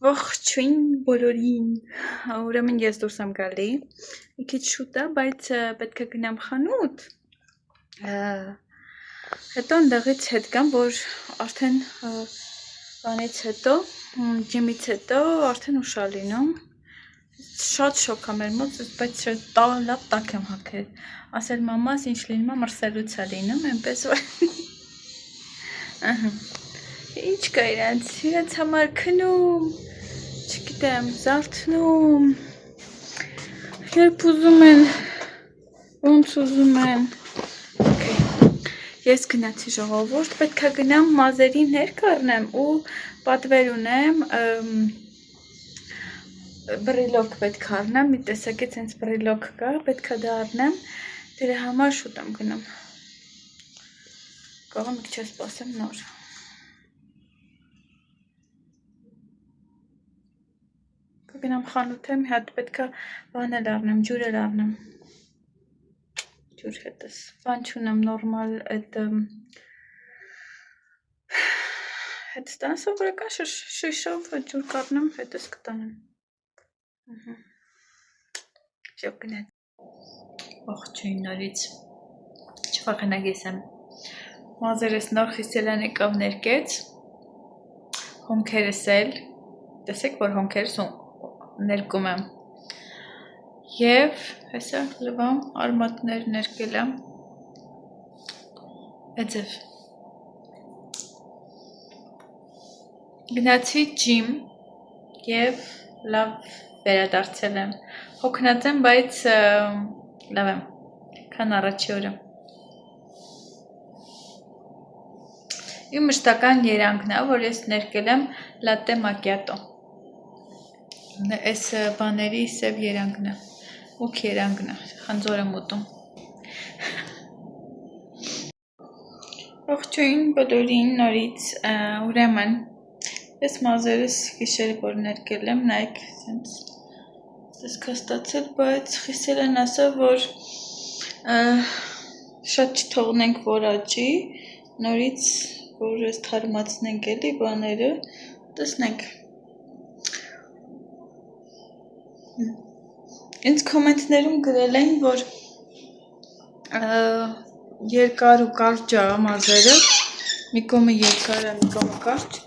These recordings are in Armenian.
Ողջույն բոլորին, ուրեմն ես դուրս եմ գալի, մի քիչ շուտ է, բայց պետք է գնամ խանութ, հետո ընդեղից հետ գամ, որ արդեն բանից հետո, ջիմից հետո արդեն ուշ է լինում, շատ շոկ է մեր մոտ, բայց լավ տաք եմ հագել, ասել մամաս ինչ լինում է մրսելուց է լինում, այնպես որ ինչ կա իրանց համար քնում, չգիտեմ, զարթնում, երբ ուզում են, ոնց ուզում են, ես գնացի ժողովուրդ, պետք է գնամ մազերին ներք առնեմ ու պատվեր ունեմ, բրիլոկ պետք է առնեմ, մի տեսակից հենց բրիլոկ կա, պետք է դա առնեմ, դրա համար շուտ եմ գնում, կարող եմ մի քիչ սպասեմ նոր։ Գնամ խանութ եմ, հատ պետք է բան էլ առնեմ, ջուր էլ առնեմ, ջուր հետս, բան չունեմ նորմալ այդ հետս տանեմ սովորական շիշով ջուր կառնեմ, հետս կտանեմ, շոկ գնաց, ողջույն նորից, չվախենակ ես եմ, մազերս նոր խիսելան եկավ ներկեց, հոնքերս էլ, տեսեք որ հոնքերս ներկում եմ և հեսա լվամ արմատներ ներկել եմ էձև գնացի ջիմ և լավ վերադարձել եմ հոգնած եմ, բայց լավ եմ, քան առաջի օրը իմ մշտական երանգն է, որ ես ներկել եմ լատե մակյատո Այս բաների սև երանգն է, ուք երանգն է, խնձոր եմ ուտում Ողջույն բոլորին նորից, ուրեմն, ես մազերս գիշերը որ ներկել եմ, նայք, ես կստացել, բայց խիսել են ասա, որ շատ չթողնենք, որ աճի, նորից, որ ես թարմացնենք էլի բաները, տեսնենք Ինձ կոմենտներում գրել են, որ երկար ու կարճ է մազերը, մի կոմը երկար է, մի կոմը կարճ,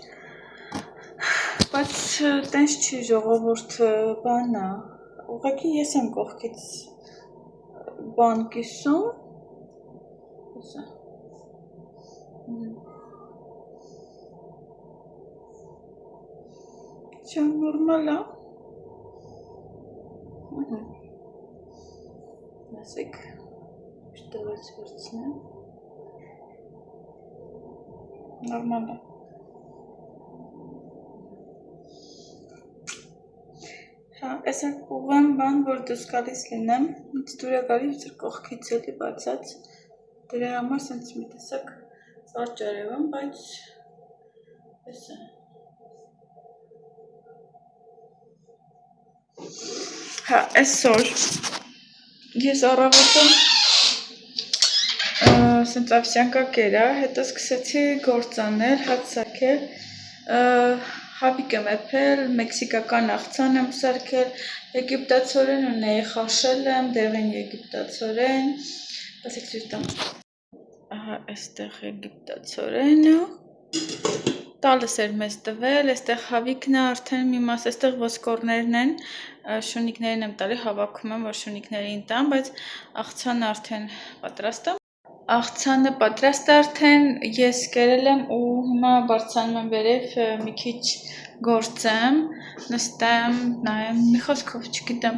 բայց տենց չի ժողովուրդ բան է, ուղղակի ես եմ կողքից բան կիսում, Չան նորմալ է, Ասեք, շտեղից վրցնեմ, նորմալ է, ես ուղեմ բան, որ դուս գալիս լինեմ, ինձ դուր է գալիս կողքից էլի բացած, դրա համար սենց մի տեսակ զարճ արևեմ, բայց ես է, այսօր ես առավոտը սենց ավսյանկա կերա, հետո սկսեցի գործ անել, հաց սարքել, հավիք եմ էփել, մեքսիկական աղցան եմ սարքել, եգիպտացորեն ունեի խաշել եմ, դեղին եգիպտացորեն, ասեք ցույց տամ, ահա այստեղ եգիպտացորենը, տալս էր մեզ տվել, այստեղ հավիքն է արդեն մի մաս, այստեղ ոսկորներն են, շունիկներին եմ տալի, հավաքում եմ, որ շունիկներին տամ, բայց աղցանը արդեն պատրաստ է, աղցանը պատրաստ է արդեն, ես կերել եմ ու հիմա բարձանում եմ վերև, մի քիչ գործեմ, նստեմ, նայեմ, մի խոսքով չգիտեմ,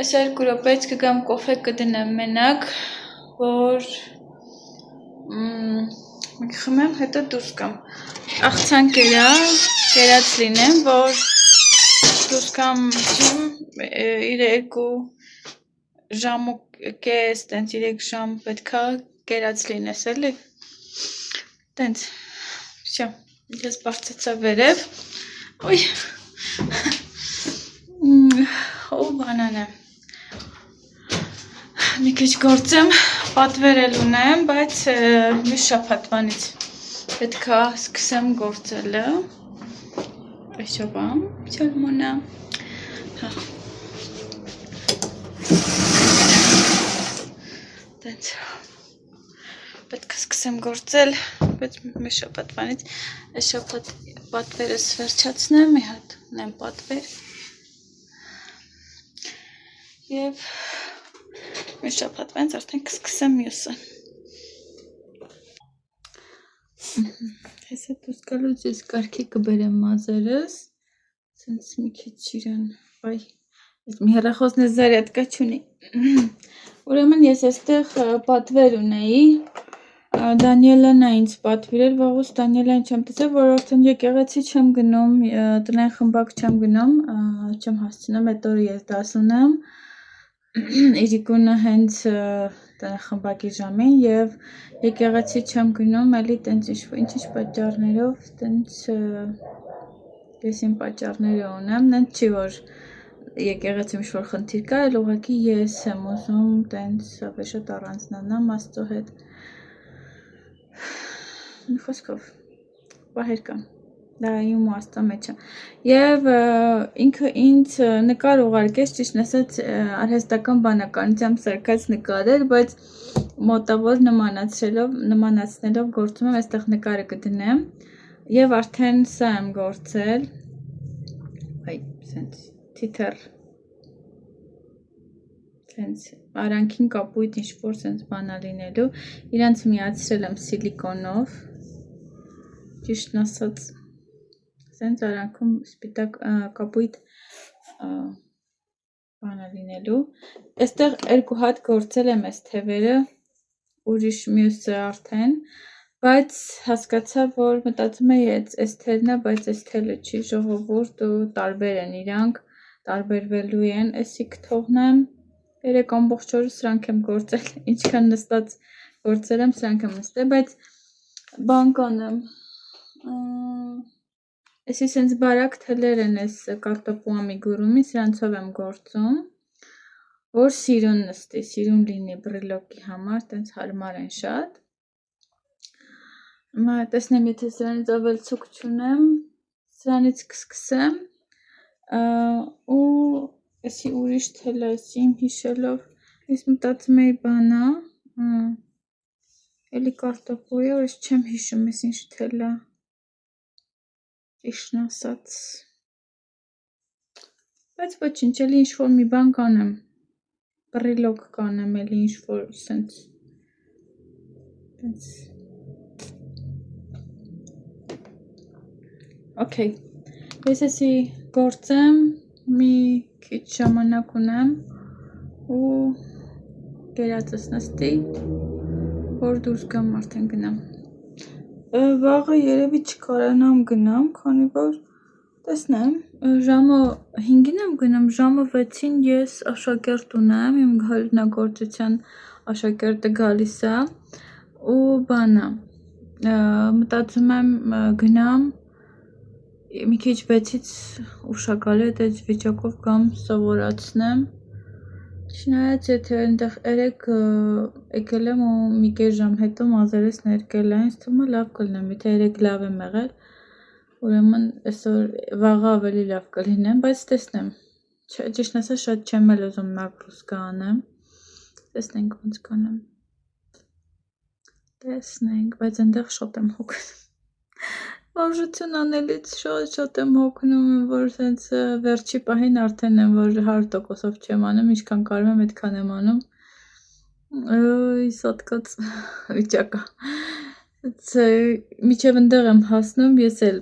այս 2 րոպեից կգամ կոֆե կդնեմ մենակ, որ մի խմեմ, հետո դուրս գամ, աղցան կերա, կերած լինեմ, որ դուրս գամ ջիմ, 2 ժամ ու կես, տենց 3 ժամ պետք է կերած լինես էլի, տենց, շա, ես բարձեցա վերև, ոյ, ով բանան է, մի քիչ գործեմ, պատվեր էլ ունեմ, բայց մի շաբաթվանից պետք է սկսեմ գործելը, Այսօրվամ Սալմոնա հա տենց պետք է սկսեմ գործել, բայց մի շաբաթվանից այս շաբաթ պատվերս վերջացնեմ, մի հատ ունեմ պատվեր եւ մի շաբաթվանից արդեն կսկսեմ մյուսը Հեսա դուրս գալուց ես կարգի կբերեմ մազերս, սենց մի քիչ իրան, այ, մի հեռախոսն է զարյատկա չունի, ուրեմն ես այստեղ պատվեր ունեի, Դանիելան է ինձ պատվիրել, վաղուց Դանիելային չեմ տեսել, որ արդեն եկեղեցի չեմ գնում, տնային խմբակ չեմ գնում, չեմ հասցնում, այդ օրը ես դաս ունեմ, Իրիկունը հենց խմբակի ժամին եւ եկեղեցի չեմ գնում, էլի տենց ինչ-ինչ պատճառներով, տենց ես իմ պատճառները ունեմ, նենց չի որ եկեղեցի ինչ-որ խնդիր կա, այլ ուղղակի ես եմ ուզում տենց շատ առանձնանամ Աստծո հետ։ Մի խոսքով, պահեր կան, դա իմ ու Աստծո մեջ է։ Եվ ինքը ինձ նկար ուղարկեց, ճիշտն ասած արհեստական բանականությամբ սարքած նկարեր, բայց մոտավոր նմանացնելով գործում եմ, այստեղ նկարը կդնեմ եւ արդեն սա եմ գործել։ Այ, սենց թիթեռ սենց արանքին կապույտ ինչ-որ սենց բանա լինելու, իրանց միացրել եմ սիլիկոնով, ճիշտն ասած, սենց արանքում սպիտակ կապույտ բանա լինելու, այստեղ երկու հատ գործել եմ այս թևերը, ուրիշ մյուսը արդեն, բայց հասկացա, որ մտածում էի այս թելն է, բայց այս թելը չի ժողովուրդ ու տարբեր են իրանք, տարբերվելու են, էսի կթողնեմ, երեք ամբողջ օրը սրանք եմ գործել, ինչքան նստած գործել եմ, սրանք եմ նստել, բայց բան կանեմ, էսի սենց բարակ թելեր են այս կարտոպու ամիգուրումի, սրանցով եմ գործում, որ սիրուն նստի, սիրուն լինի բրիլոկի համար, տենց հարմար են շատ, տեսնեմ, եթե սրանից ավել ցուկ չունեմ, սրանից կսկսեմ, ու էսի ուրիշ թելը, էսի իմ հիշելով, ես մտածում էի բանա, էլի կարտոպու է, որ ես չեմ հիշում, ես ինչ թելը, ճիշտն ասած, բայց ոչինչ, էլի ինչ-որ մի բան կանեմ, բրիլոկ կանեմ, էլի ինչ-որ սենց, Okay, ես էսի գործեմ, մի քիչ ժամանակ ունեմ ու գերածս նստի, որ դուրս գամ արդեն գնամ։ Վաղը երևի չկարանամ գնամ, քանի որ տեսնեմ, ժամը 5-ին եմ գնում, ժամը 6-ին ես աշակերտ ունեմ, իմ հալնագործության աշակերտը գալիս է ու բանա, մտածում եմ գնամ մի քիչ 6-ից ուշակալի այդ վիճակով կամ սովորացնեմ, չնայած եթե այնտեղ 3 եկել եմ ու մի կես ժամ հետո մազերս ներկել են, ինձ թվում է լավ կլինեմ, եթե 3 լավ եմ եղել, ուրեմն այսօր վաղը ավելի լավ կլինեմ, բայց տեսնեմ, ճիշտն ասած շատ չեմ էլ ուզում նագրուսկա անեմ, տեսնենք ոնց կանեմ, տեսնենք, բայց այնտեղ շատ եմ հոգնում, վարժություն անելից շատ եմ հոգնում, որ սենց վերջի պահին արդեն եմ, որ 100%-ով չեմ անում, ինչքան կարում եմ այդքան եմ անում, սատկած վիճակա, միջև ընդեղ եմ հասնում, ես էլ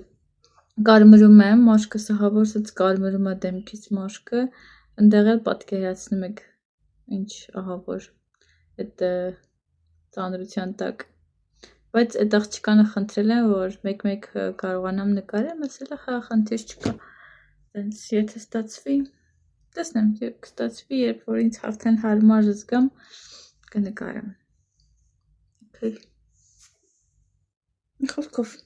կարմրում եմ, մաշկը սահավոր սենց կարմրում է դեմքից մաշկը, ընդեղ էլ պատկերացնում եք ինչ ահավոր այդ ծանրության տակ, բայց այդ աղջկանը խնդրել եմ, որ մեկ-մեկ կարողանամ նկարեմ, ասել է հա խնդիր չկա, տենց եթե ստացվի, տեսնեմ, կստացվի, երբ որ ինձ արդեն հարմար զգամ, կնկարեմ, մի խոսքով,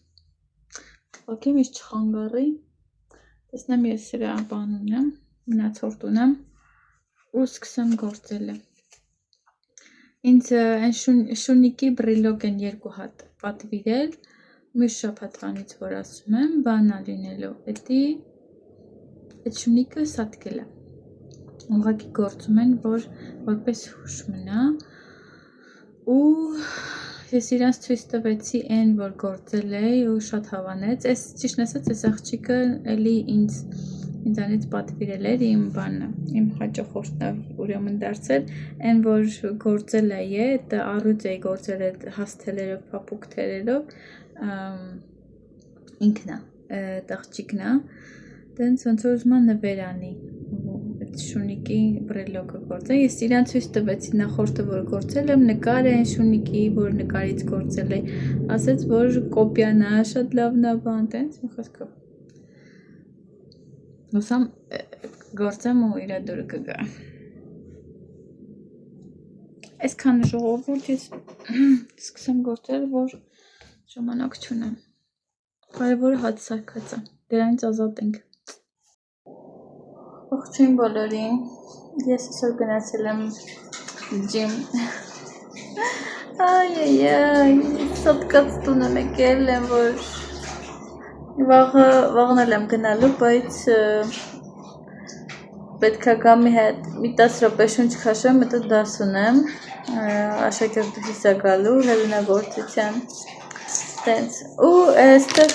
վակեմ ես չխանգարի, տեսնեմ ես սրա բան ունեմ, մնացորդ ունեմ, ու սկսեմ գործել է, ինձ շունիկի բրիլոկ են 2 հատ պատվիրել, մյուս շաբաթվանից որ ասում եմ, բանա լինելով, էդի այդ շունիկը սատկել է։ Ուղղակի գործում են, որ որպես հուշ մնա ու ես իրանց ցույց տվեցի այն, որ գործել է ու շատ հավանեց։ Այս ճիշտն ասած, այս աղջիկը էլի ինձանից պատվիրել էր իմ բանը, իմ հաճախորդն ուրեմն դարձել, այն որ գործել է, դա առույց էի գործել այդ հասթելերով, փափուկ թերերով, ինքն է, այդ աղջիկն է, դենց ոնց որ ուզում է նվեր անի, այդ շունիկի բրելոկը գործել, ես իրան ցույց տվեցի նախորդը, որ գործել եմ, նկար է այն շունիկի, որ նկարից գործել է, ասեց, որ կոպիան է, շատ լավն է բան, տենց մի խոսքով։ Ուսամ գործեմ ու իրա դուրը կգա։ Այսքան ժողովուրդ ես սկսեմ գործել, որ ժամանակ չունեմ։ Կարևորը հաց սարքած է, դրանից ազատ ենք։ Ողջույն բոլորին, ես այսօր գնացել եմ ջիմ։ Այ, սոտկած տուն եմ եկել եմ, որ վաղն եմ գնալու, բայց պետք է գամ մի 10 րոպե շունչ քաշեմ, հետո դաս ունեմ, աշակերտուհիս է գալու հեղինակագործության, տենց, ու այստեղ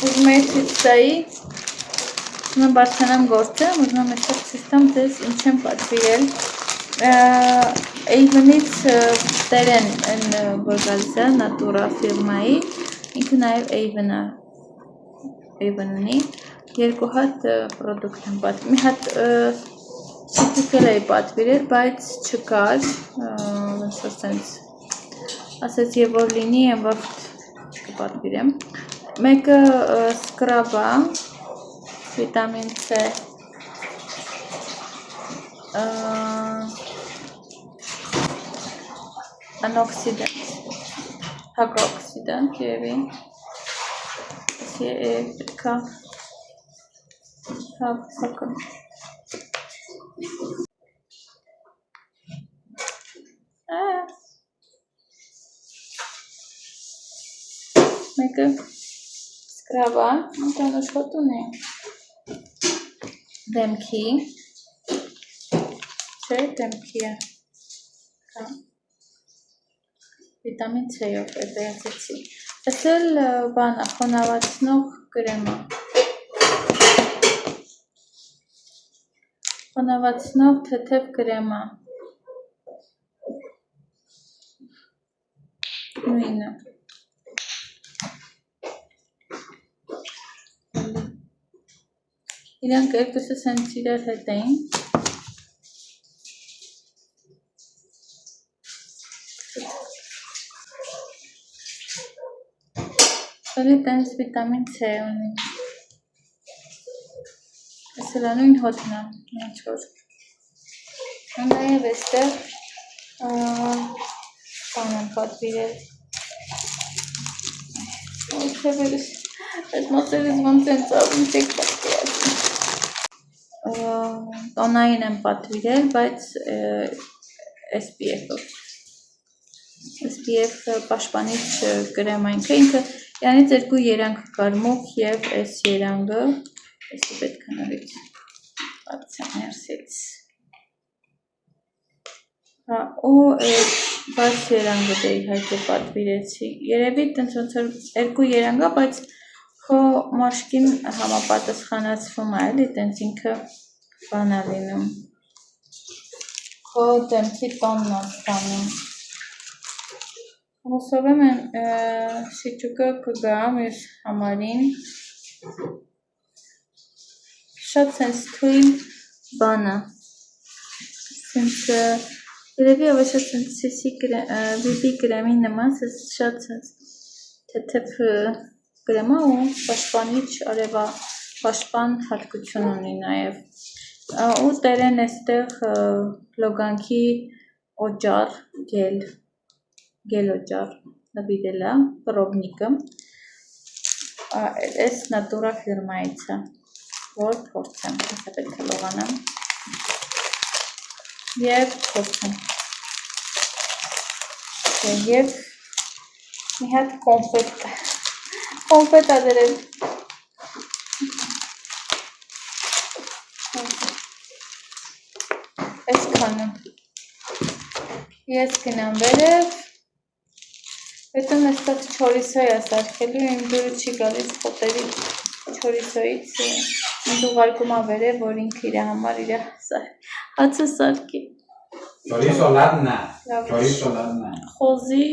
ուզում էի ցույց տայի, ուզում եմ բարձրանամ գործը, ուզում եմ այստեղ ցույց տամ ձեզ ինչ եմ պատվիրել, Avon-ից տերեն են որ գալիս է Natura ֆիրմայի, ինքը նաև Avon ունի, երկու հատ պրոդուկտ եմ պատվիրել, մի հատ սիտրիկել էի պատվիրել, բայց չկար, ոնց որ սենց ասեց և որ լինի եմ վաղտ կպատվիրեմ, մեկը սկրաբ է, վիտամին C, անօքսիդանտ, հակաօքսիդանտ երևի, պետքա հակը, մեկը սկրաբ է, կանոչ հոտ ունի, դեմքի, չէ, դեմքի է, վիտամին C-ով է բերացեցի, ես էլ բան է, խոնավացնող կրեմա, խոնավացնող թեթև կրեմա, նույնը, իրանք երկուսը սենց իրար հետ էին, Էլի տենց վիտամին C ունի, ես էլ նույն հոտն է, ինչ որ, նաև էստեղ բան եմ պատվիրել, այս մոտերս ոնց են ծավում, չեք պատվիրացին, տոնային եմ պատվիրել, բայց SPF-ով, SPF պաշտպանիչ կրեմա ինքը Յանից երկու երանք կար, մուկ և այս երանգը, այսի պետք է նորից պատցեմ ներսից, ու բաց երանգը դե իհարկե պատվիրեցի, երևի տենց ոնց որ երկու երանգա, բայց քո մաշկին համապատասխանացվում է, էլի տենց ինքը բան է լինում, քո դեմքի տոնն է ստանում, Հուսով եմ շիճուկը կգա մյուս համարին, շատ սենց թույլ բան է, սենց երևի ով է շատ սենց BB կրեմի նման, շատ սենց թեթև կրեմա ու պաշտպանիչ արևա պաշտպան հատկություն ունի նաև, ու տերեն էստեղ լոգանքի օջար, գել օջար նվիրել է, պրոբնիկը, այս Natura ֆիրմայից է, որ փորձեմ, հեսա պետք է լողանամ, և փորձեմ, և մի հատ կոնֆետ ադերել այսքանը ես գնամ վերև հետո այստեղ չորիսոյ է սարքելու իմ դուրը չի գալիս խոտերի չորիսոյից ինձ ուղարկում ա վերև որ ինքը իր համար իր հացը սարքի խոզի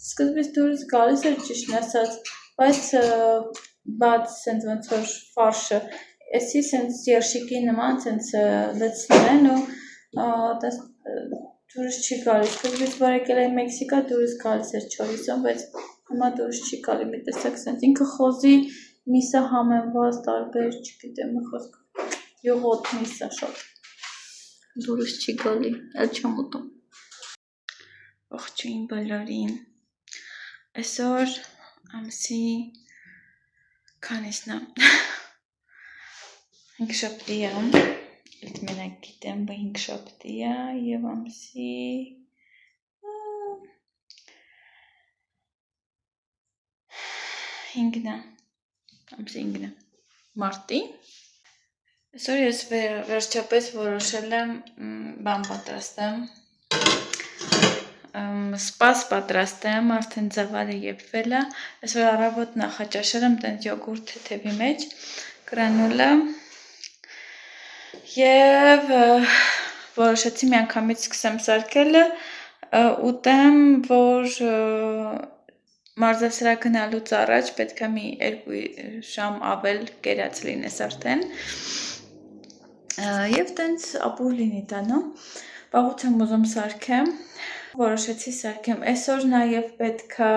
սկզբից դուրս գալիս էր ճիշտ ասած բայց բաց սենց ոնց որ ֆարշը էսի սենց երշիկի նման սենց լցնում են ու դուրս չի գալիս սկզբից որ եկել է Մեքսիկա դուրս գալիս էր չորիսոն բայց հիմա դուրս չի գալի մի տեսակ սենց ինքը խոզի միսը համեմված տարբեր չգիտեմ խոսք յուղոտ միսը շատ դուրս չի գալի էլ չեմ ուտում ողջույն բոլորին այսօր ամսի քանիսն է 5 շաբթի է Իտ մենակ գիտեմ, բա 5 շաբթի է և ամսի հինգն է, ամսի հինգն է, մարտի Այսօր ես վերջապես որոշել եմ բան պատրաստեմ, սպաս պատրաստեմ, արդեն ձավարը եփվել է, այսօր առավոտ նախաճաշել եմ տենց յոգուրտ թեթևի մեջ, գրանոլա Եվ որոշեցի միանգամից սկսեմ սարքելը, ուտեմ, որ մարզասրահ գնալուց առաջ պետք է մի 2 ժամ ավել կերած լինես արդեն Եվ տենց ապուր լինի դա, նո, վաղուց եմ ուզում սարքեմ, որոշեցի սարքեմ, այսօր նաև պետք է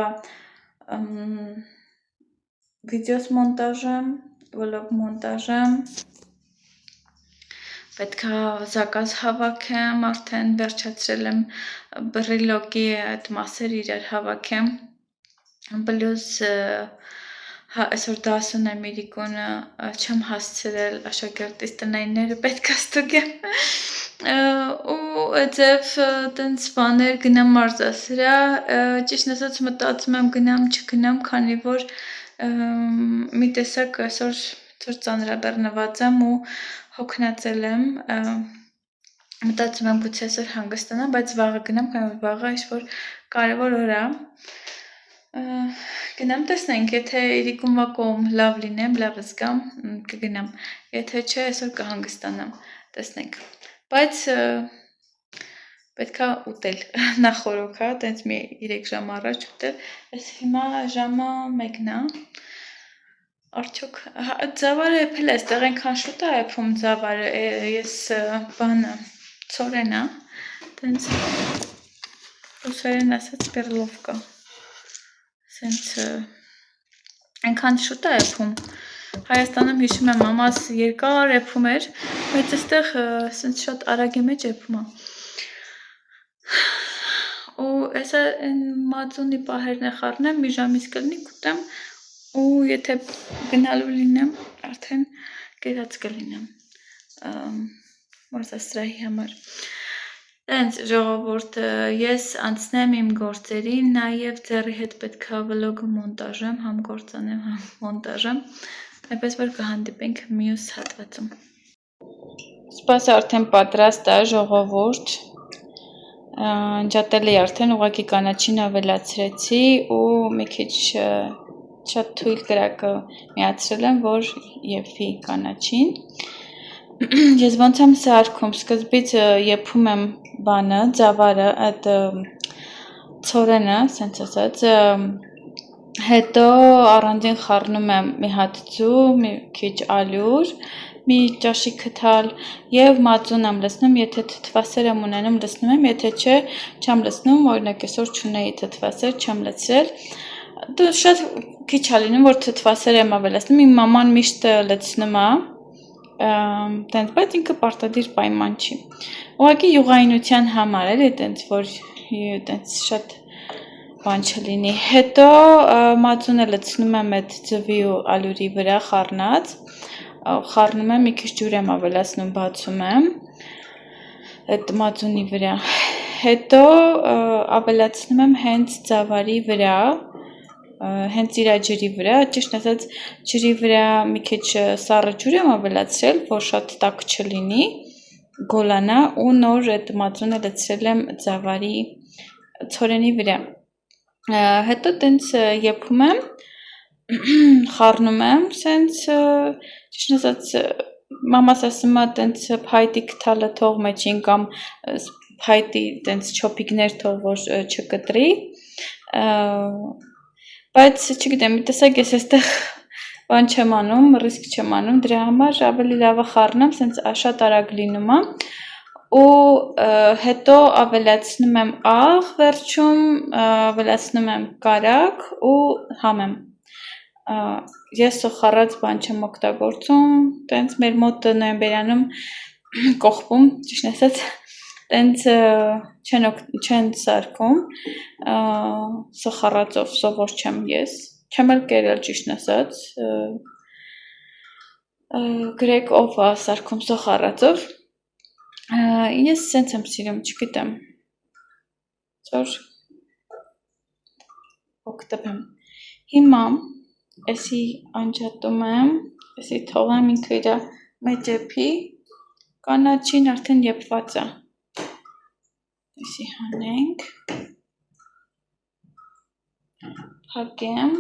վիդեոս մոնտաժեմ, վլոգ մոնտաժեմ Պետք է զակազ հավաքեմ, արդեն վերջացրել եմ բռիլոկի այդ մասեր իրար հավաքեմ, պլյուս այսօր դաս ունեմ իրիկոնը, չեմ հասցրել աշակերտիս տնայինները պետք է ստուգեմ ու ձև տենց բաներ գնամ մարզասրահ, ճիշտ ասած մտածում եմ գնամ չգնամ, քանի որ մի տեսակ այսօր ծանրաբեռնված եմ ու հոգնածել եմ, մտածում եմ գուցե այսօր հանգստանամ, բայց վաղը գնամ, քանի որ վաղը ինչ-որ կարևոր օր է, գնամ տեսնենք, եթե իրիկունվա կողմ լավ լինեմ, լավ զգամ, կգնամ, եթե չէ, այսօր կհանգստանամ, տեսնենք, բայց պետք է ուտել, նախորոք է, տենց մի 3 ժամ առաջ ուտել, այս հիմա ժամը 1-ն է, Արդյոք ձավարը եփել է, այստեղ այնքան շուտ է եփում ձավարը, ես բանը ցորեն է, տենց ռուսերեն ասած պերլովկա, սենց այնքան շուտ է եփում, Հայաստանում հիշում եմ մամաս երկար եփում էր, բայց այստեղ սենց շատ արագի մեջ եփում է, ու եսա մածունի պահերն է խառնեմ, մի ժամից կլինի կուտեմ, ու եթե գնալու լինեմ, արդեն կերած կլինեմ մարզասրահի համար։ Տենց ժողովուրդ, ես անցնեմ իմ գործերին, նաև ձեռի հետ պետք է վլոգը մոնտաժեմ, համ գործանեմ, համ մոնտաժեմ, այնպես որ կհանդիպենք մյուս հատվածում։ Սպասը արդեն պատրաստ է ժողովուրդ, ջատել էի արդեն, ուղղակի կանաչին ավելացրեցի ու մի քիչ շատ թույլ կրակը միացրել եմ, որ եփվի կանաչին։ Ես ոնց եմ սարքում, սկզբից եփում եմ բանը, ձավարը, այդ ցորենը, սենց ասած, հետո առանձին խառնում եմ մի հատ ձու, մի քիչ ալյուր, մի ճաշի քթալ եւ մածուն եմ լցնում, եթե թթվասեր եմ ունենում, լցնում եմ, եթե չէ, չեմ լցնում, օրինակ այսօր չունեի թթվասեր, չեմ լցրել։ Դու շատ քիչ է լինում, որ թթվասեր եմ ավելացնում, իմ մաման միշտ լցնում է, տենց, բայց ինքը պարտադիր պայման չի։ Ուղղակի յուղայնության համար էլի, տենց, որ տենց շատ բան չլինի։ Հետո մածունը լցնում եմ այդ ձվի ու ալյուրի վրա խառնած, խառնում եմ, մի քիչ ջուր եմ ավելացնում, բացում եմ այդ մածունի վրա։ հետո ավելացնում եմ հենց ծավալի վրա, հենց իր ջրի վրա, ճիշտ ասած ջրի վրա մի քիչ սառը ջուր եմ ավելացրել, որ շատ տաք չլինի, գոլանա ու նոր այդ մածունը լցրել եմ ծավալի ցորենի վրա։ Հետո տենց եփում եմ, խառնում եմ, սենց ճիշտ ասած մամաս ասում է տենց փայտի քթալը թող մեջին կամ փայտի տենց չոպիկներ թող որ չկտրի, բայց չգիտեմ, տեսեք ես այստեղ բան չեմ անում, ռիսկ չեմ անում, դրա համար ավելի լավ է խառնեմ, սենց շատ արագ լինում է ու հետո ավելացնում եմ աղ վերջում, ավելացնում եմ կարագ ու համ եմ։ Ես խառած բան չեմ օգտագործում, տենց մեր մոտ նոյեմբերյանում կողպում, ճիշտ ասած, տենց չեն սարքում, սխառածով սովոր չեմ ես, չեմ էլ կերել ճիշտ ասած, գրեք ով է սարքում սոխառածով, ես սենց եմ սիրում, չգիտեմ, ծոր օգտվեմ, հիմա էսի անջատում եմ, էսի թողեմ ինքը իր մեջ եփի, կանաչին արդեն եփված է, էսի հանենք, փակեմ,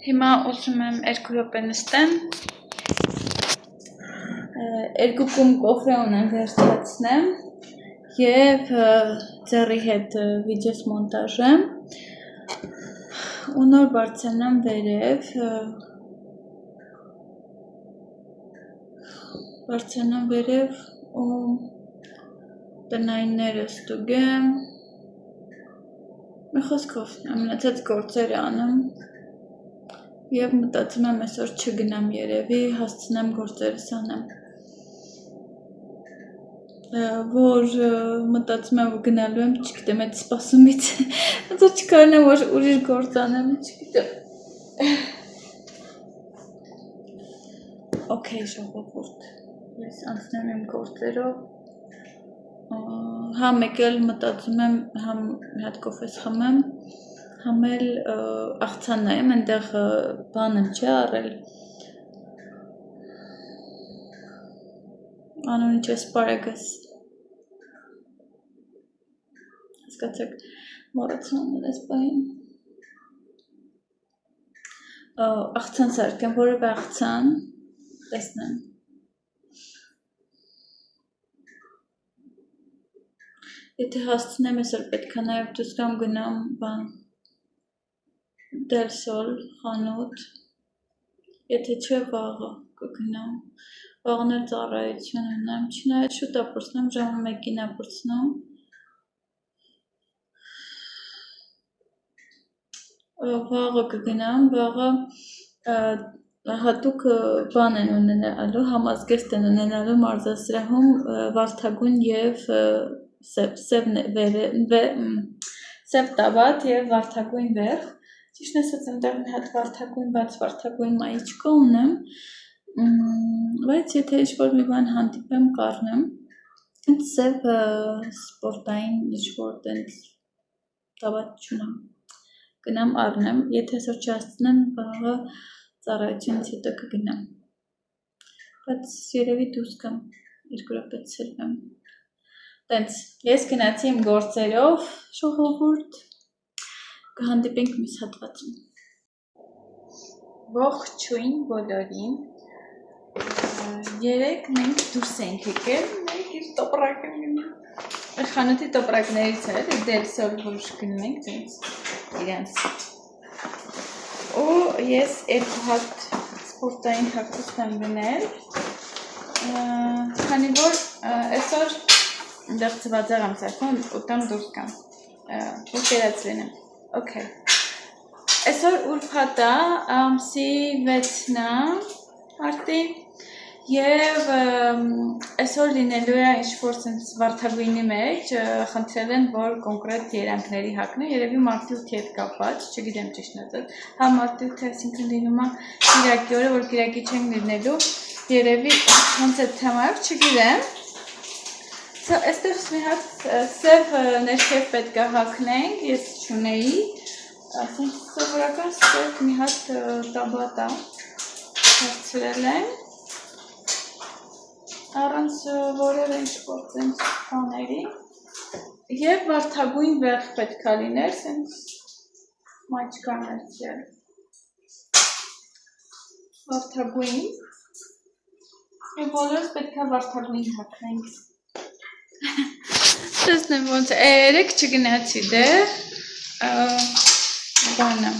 հիմա ուզում եմ 2 րոպե նստեմ, 2 կում կոֆե ունեմ վերջացնեմ և ձեռի հետ վիդեոս մոնտաժեմ ու նոր բարձրանամ վերև ու տնայինները ստուգեմ, մի խոսքով ամենացած գործերը անեմ և մտածում եմ այսօր չգնամ երևի, հասցնեմ գործերս անեմ, որ մտածում եմ գնալու եմ, չգիտեմ, այդ սպասումից, ոնց չկարողանամ որ ուրիշ գործ անեմ, չգիտեմ։ Okay, ժողովուրդ, ես անցնեմ իմ գործերով, համ եկել մտածում եմ, համ մի հատ կոֆես խմեմ, համ էլ աղցան նայեմ, այնտեղ բան եմ չի առել, անուն ինչ է սպարագաս, հասկացեք, մոռացա անել այս բային, աղցան սարքեմ, որևէ աղցան, տեսնեմ, եթե հասցնեմ այսօր պետք է նաև դուրս գամ գնամ բան, Del Sol խանութ, եթե չէ վաղը կգնամ, վաղն էլ ծառայություն ունեմ, չնայած շուտ ապրծնեմ, ժամը 1-ին ապրծնում, վաղը կգնամ, վաղը հատուկ բան են ունենալու, համազգեստ են ունենալու մարզասրահում վարդագույն և սև տավատ և վարդագույն վերխ, ճիշտ ասած այնտեղ մի հատ վարդագույն բաց վարդագույն մայիչկա ունեմ, բայց եթե ինչ-որ մի բան հանդիպեմ կառնեմ, այնց սև սպորտային ինչ-որ տենց տավատ չունեմ, գնամ առնեմ, եթե այսօր չհասցնեմ, վաղը ծառայությունից հետո կգնամ, բայց երևի դուրս գամ, 2 րոպե ցրվեմ, տենց, ես գնացի իմ գործերով, ժողովուրդ, կհանդիպենք մյուս հատվածում, ողջույն բոլորին, երեկ մենք դուրս ենք եկել, մենք իր տոպրակը գնում, խանութի տոպրակներից էր, Del Sol որ գնում ենք, տենց, իրենց, ու ես 2 հատ սպորտային հագուստ եմ գնել, քանի որ այսօր դեռ ծվածեղ եմ սարքում, ուտամ դուրս գամ, ու կերած լինեմ, okay, այսօր ուրբաթ է, ամսի 6-ն է, մարտի, և այսօր լինելու է ինչ-որ վարդագույնի մեջ, խնդրել են, որ կոնկրետ երանգների հագնեմ, երևի մարտի 8-ի հետ կապված, չգիտեմ ճիշտ ասած, հա մարտի 8-ը այսինքն լինում է կիրակի օրը, որ կիրակի չենք լինելու, երևի ոնց է թեմայով չգիտեմ։ Այստեղ մի հատ սև ներքև պետք է հագնենք, ես չունեի, ասենք սովորական սև մի հատ տաբատա հարցրել եմ, առանց որևէ ինչ-որ տենց բաների, և վարդագույն վերք պետք է լիներ, սենց մաչկաներցել, վարդագույն, և բոլորս պետք է վարդագույն հագնենք։ Տեսնեմ ոնց է, երեք չգնացի դեր, բանը,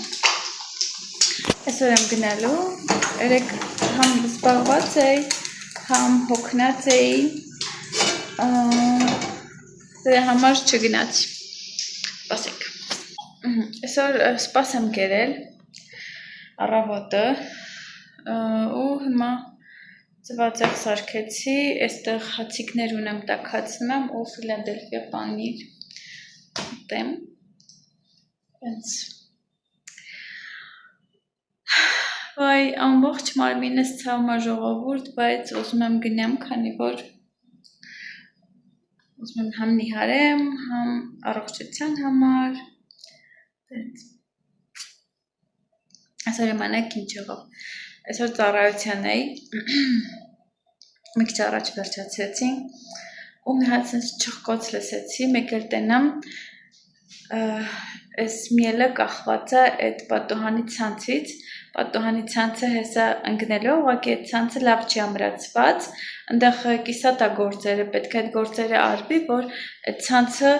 այսօր եմ գնալու, երեք համ զբաղված էի, համ հոգնած էի, դրա համար չգնացի, սպասեք, այսօր սպաս եմ կերել, առավոտը, ու հիմա ծվածեղ սարքեցի, այստեղ հացիկներ ունեմ տաքացնում եմ ու Ֆիլադելֆիա պանիր ուտեմ, հենց վայ ամբողջ մարմինս ցավում է ժողովուրդ, բայց ուզում եմ գնամ, քանի որ ուզում եմ համ նիհարեմ, համ առողջության համար, այսօր իմանաք ինչ եղավ, այսօր ծառայության էի, մի քիչ առաջ վերջացրեցի ու մի հատ չխկոց լսեցի, մեկ էլ տենամ այս միելը կախված է այդ պատոհանի ցանցից, պատոհանի ցանցը հեսա ընկնելով, ուղղակի այդ ցանցը լավ չի ամրացված, այնտեղ կիսատ է գործերը, պետք է այդ գործերը արվի, որ այդ ցանցը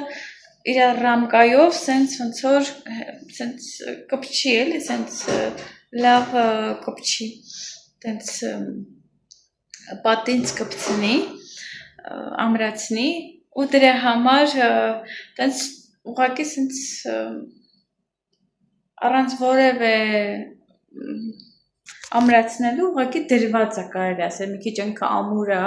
իր ռամկայով սենց ոնց որ սենց կպչի էլի, սենց լավ կպչի, տենց պատինց կպցնի, ամրացնի ու դրա համար տենց ուղղակի սենց առանց որևէ ամրացնելու ուղղակի դրված է կարելի ասել, մի քիչ ինքը ամուր է,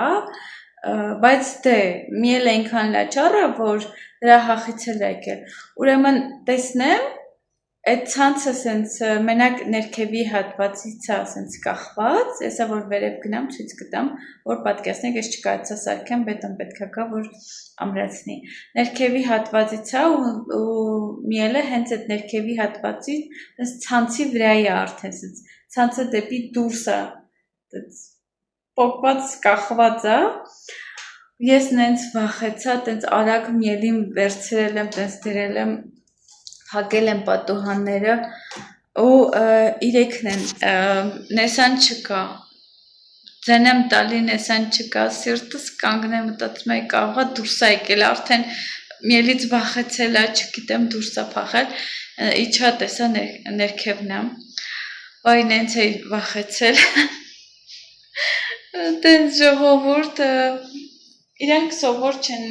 բայց դե միելը այնքան լաչառ է, որ դրա հախից էլ է եկել, ուրեմն տեսնեմ, այդ ցանցը սենց մենակ ներքևի հատվածից է սենց կախված, եսա որ վերև գնամ ցույց կտամ, որ պատկերացնեք, ես չկարողացա սարքեմ, բետոն պետք է գա, որ ամրացնի։ Ներքևի հատվածից է ու միելը հենց այդ ներքևի հատվածից սենց ցանցի վրայի է արդեն, սենց ցանցը դեպի դուրս է, պոկված կախված է, ես նենց վախեցա, տենց արագ միելին վերցրել եմ, տենց դրել եմ, հագել եմ պատոհանները ու իրեքն են, նեսան չկա, ձեն եմ տալի, նեսան չկա, սիրտս կանգնեմ, մտածում էի կարողա դուրս է եկել, արդեն միելից վախեցել է, չգիտեմ դուրս է փախել, իջա տեսա ներքևն եմ, վայ նենց էի վախեցել, տենց ժողովուրդ, իրանք սովոր չեն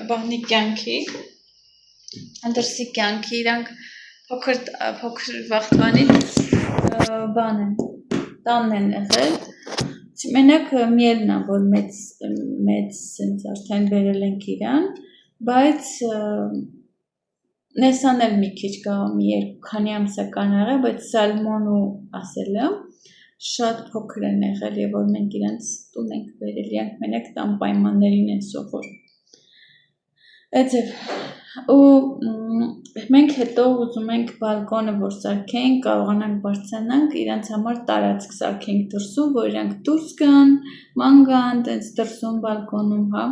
բաղնի կյանքի, դրսի կյանքի, իրանք փոքր վաղթվանից բան են, տանն են եղել, մենակ միելն է, որ մեծ սենց արդեն բերել ենք իրան, բայց նեսան էլ մի քիչ գաղամ քանի ամսական աղը, բայց սալմոնու ասել եմ, շատ փոքր են եղել և որ մենք իրանց տուն ենք բերել, իրանք մենակ տան պայմաններին են սովոր։ Այդև, ու մենք հետո ուզում ենք բալկոնը, որ սարքենք, կարողանանք բարձրանանք, իրանց համար տարածք սարքենք դրսում, որ իրանք դուրս գան, ման գան, տենց դրսում բալկոնում, հա,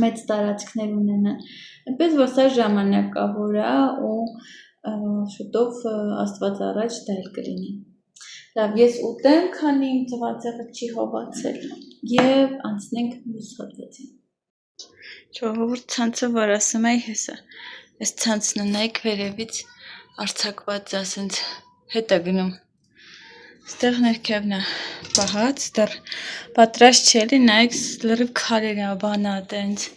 մեծ տարածքներ ունենան։ Այնպես որ սա ժամանակավոր է ու շուտով Աստված առաջ դա էլ կլինի։ Լավ, ես ուտեմ, քանի իմ ծվածեղը չի հովացել և անցնենք մյուս հատվածին։ Ժողովուրդ ցանցը, որ ասում էի հեսա, այս ցանցն ունայք վերևից արձակված է, սենց հետ է գնում, ստեղ ներքևն է պահած, դեռ պատրաստ չի էլի, նայեք լրիվ քարեր է, բան է տենց,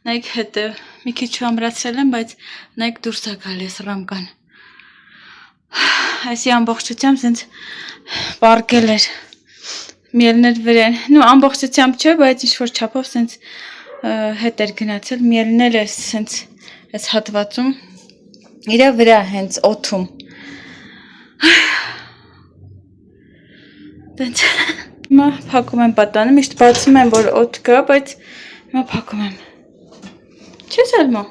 նայեք հետը մի քիչ ամրացրել եմ, բայց նայեք դուրս է գալիս ռամկան, այսի ամբողջությամբ սենց պարկել էր, միելներ վրան, նու ամբողջությամբ չէ, բայց ինչ-որ չափով սենց հետ էր գնացել, միելներ է սենց այս հատվածում, իրա վրա հենց օդում, տենց Հիմա փակում եմ պատանը, միշտ բացում եմ, որ օդ կա, բայց հիմա փակում եմ։ Չես ալմո։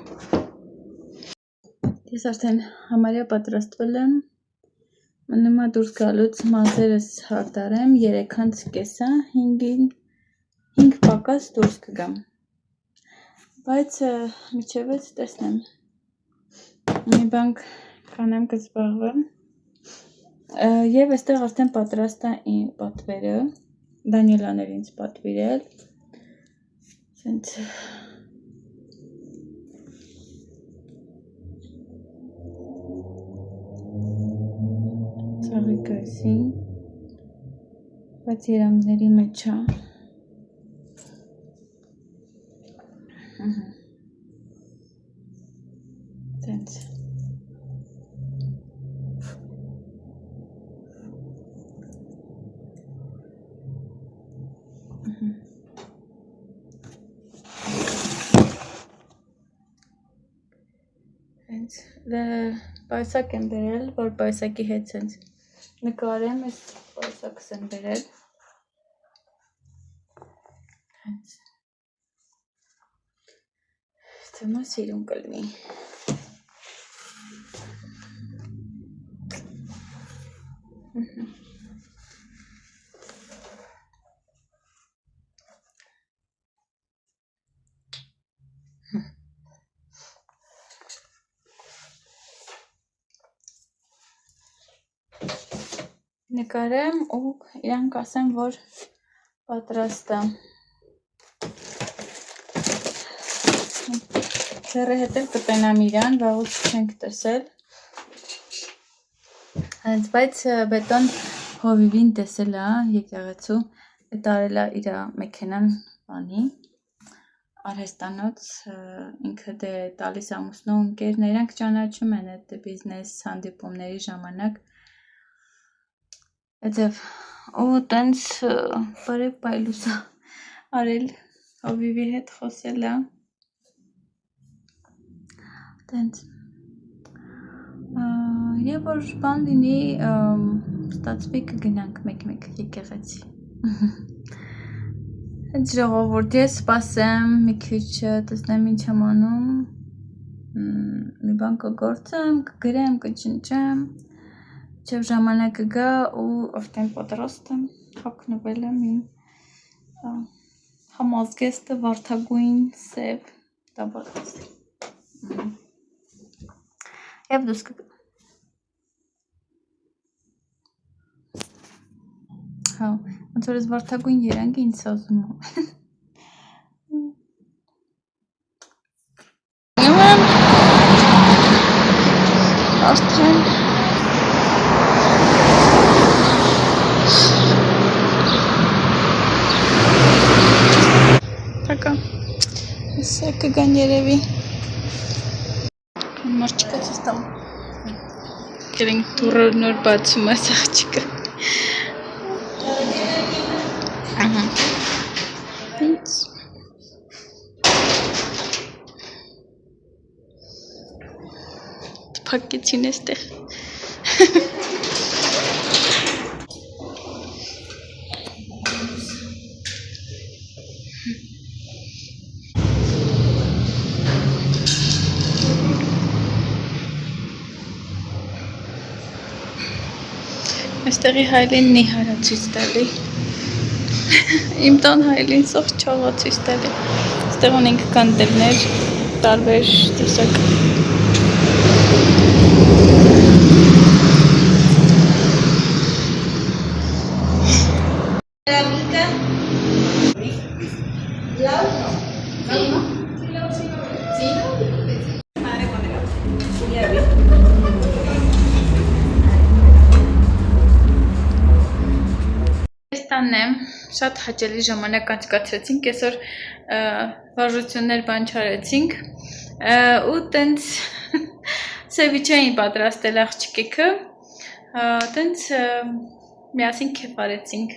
Ես արդեն համարյա պատրաստվել եմ։ Մնում է դուրս գալուց մազերս հարդարեմ, 3:30, 5 պակաս դուրս կգամ։ Բայց միջև էս տեսնեմ։ Մի բան կանեմ կզբաղվեմ։ Եվ այստեղ արդեն պատրաստ է իմ պատվերը, Դանիելան էր ինձ պատվիրել, սենց ծաղիկը էսին, բայց երանգների մեջ է, սենց պայսակ եմ բերել, որ պայսակի հետ սենց նկարեմ, ես պայսակս եմ բերել, թեմա սիրուն կլնի, նկարեմ ու իրանք ասեմ, որ պատրաստ է։ Ձեռը հետ էլ կտենամ իրան, վաղուց չենք տեսել։ Բայց բետոն հովիվին տեսել է եկեղեցու, էդ արել է իր մեքենան բանի, արհեստանոց, ինքը դե տալիս ամուսնու ընկերն, իրանք ճանաչում են այդ բիզնես հանդիպումների ժամանակ, Եվ ու տենց բարև պայլուս արել հովիվի հետ խոսել է, տենց, և որ բան լինի ստացվի կգնանք մեկ եկեղեցի, հենց ժողովուրդ ես սպասեմ մի քիչ տեսնեմ ինչ եմ անում, մի բան կգործեմ, կգրեմ, կճնճեմ, Չև ժամանակը գա ու արդեն պատրաստ եմ, հագնվել եմ իմ համազգեստը վարդագույն սև տաբատս։ Եվ դուս կգա։ Հա, ոնց որ ես վարդագույն երանգը ինձ սազում եմ։ Արդեն Սա կգան երևի մարչիկա չես տամ կերենք դուրը նոր բացում այս աղջիկը ինձ տպակեցին էստեղ Այստեղի հայլին նի հարա ցույց տալի, իմ տան հայլին սող չողա ցույց տալի, այստեղ ունենք կանտերներ, տարբեր տեսակ Շատ հաճելի ժամանակ անցկացրեցինք, այսօր վարժություններ բան չարեցինք ու տենց սևիչե էին պատրաստել աղջիկեքը, տենց միասին քեֆ արեցինք,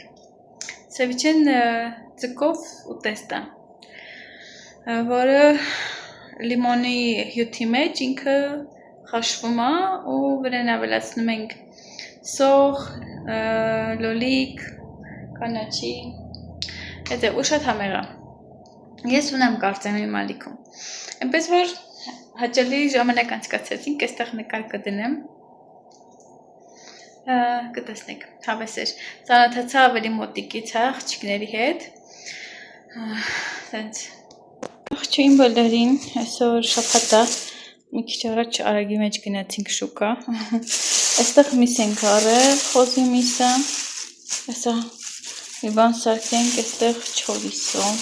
սևիչեն ձկով ուտեստ է, որը լիմոնի հյութի մեջ ինքը խաշվում է ու վրան ավելացնում ենք սող, լոլիկ, կանաչի հետ է ու շատ համեղ է ես ունեմ կարծեմ իմ ալիքում այնպես որ հաճելի ժամանակ անցկացրեցինք այստեղ նկար կդնեմ կտեսնեք հավեսեր ծանոթացա ավելի մոտիկից հա աղջիկների հետ տենց աղջին բոլորին այսօր շաբաթ է մի քիչ առաջ արագի մեջ գնացինք շուկա այստեղ միս ենք առել խոզի միսը այսա մի բան սարքենք այստեղ չորիսո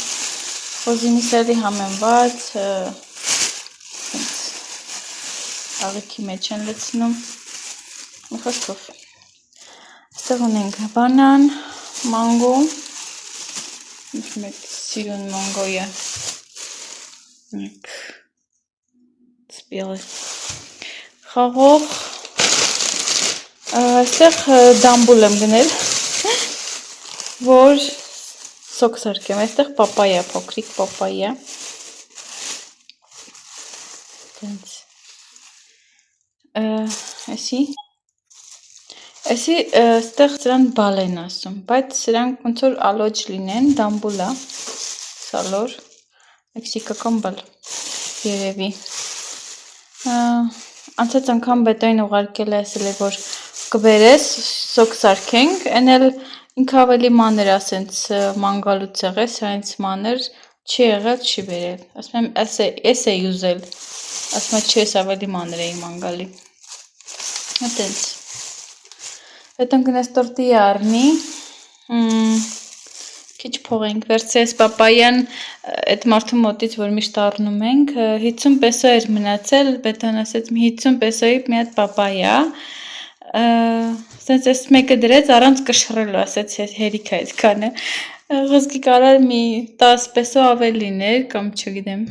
խոզի միսերի համենված աղիքի մեջ են լցնում մի խոսքով այստեղ ունենք բանան մանգո մեկ սիրուն մանգոյը մեկ սպիղ խաղող այստեղ դամբուլ եմ գնել որ սոկ սարքեմ այստեղ պապայա փոքրիկ պապայա տենց Այսի այստեղ սրան բալ են ասում, բայց սրանք ոնց որ ալոջ լինեն, դամբուլա, սալոր, մեքսիկական բալ, երևի։ Անցած անգամ բետոին ուղարկել է ասել է, որ կբերես, սոկ սարքենք, են էլ ինքը ավելի մանր ասենց մանգալուց եղես, հայնց մանր, չի եղել, չի բերել, ասում եմ, ես էի ուզել, ասում եմ, չի ես ավելի մանր էի մանգալի, հտենց, հետոն գնես տորտիա առնի, քիչ փող ենք վերցրես պապայան այդ մարդու մոտից, որ միշտ առնում ենք, 50 պեսո էր մնացել, բետոն ասեց, 50 պեսոյի մի հատ պապայա, սենց ես մեկը դրեց, առանց կշռելու, ասեց հերիք է այդքանը, ղզգի կարար մի 10 պեսո ավելին էր, կամ չգիտեմ,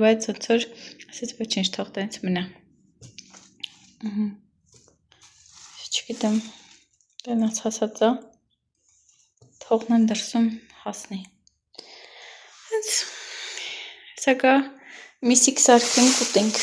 բայց ոնց որ, ասեց ոչինչ թող տենց մնա, չգիտեմ, տենաց հասածա, թողնեն դրսում հասնի, հենց, սակա միսիկ սարքենք ուտենք,